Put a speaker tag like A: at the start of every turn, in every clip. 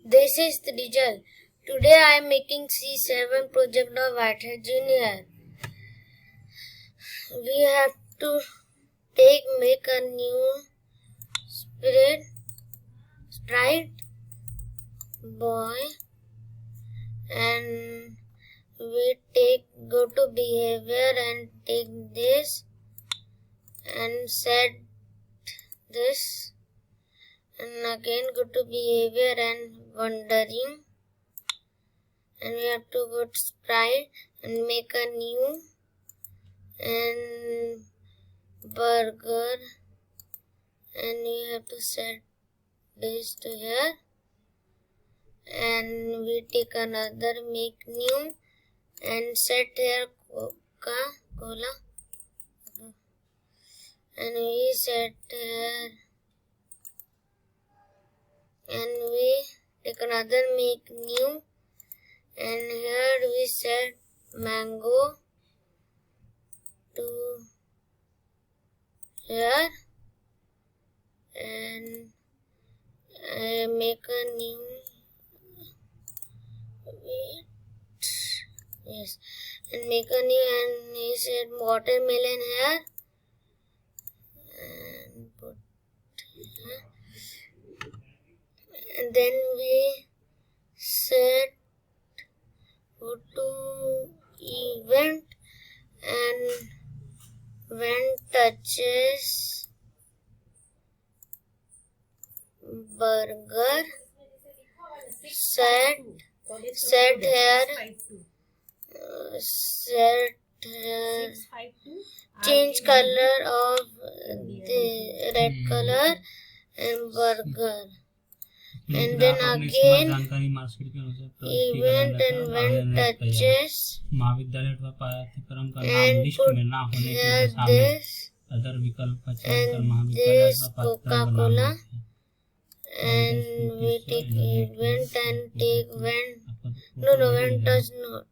A: This is the result. Today I am making C7 project of whitehat junior. We have to make a new sprite boy, and we go to behavior and take this and set this, and again go to behavior and wandering, and we have to go to sprite and make a new and burger, and we have to set this to here, and we take another make new and set here Coca-Cola, and we set here, and we take another make new, and here we set mango to here, and I make a new and make a new, and we set watermelon here and put here. And then we set go to event, and when touches burger, set here, change color of the red color and burger, and then again event and when touches and put here this and this Coca-Cola, and we take event and take when when touch not.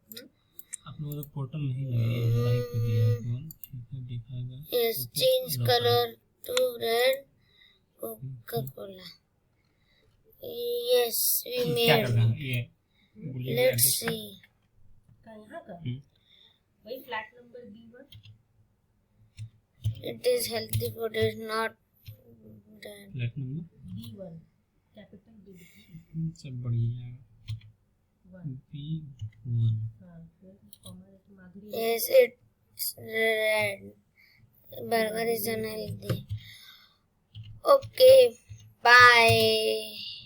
A: Yes, change color to red Coca-Cola. Yes, we made. Let's see. It is healthy food, it is not that.
B: Flat number B1, capital B1. सब बढ़िया है. B1.
A: Yes, it's red. Burger is unhealthy. Okay, bye.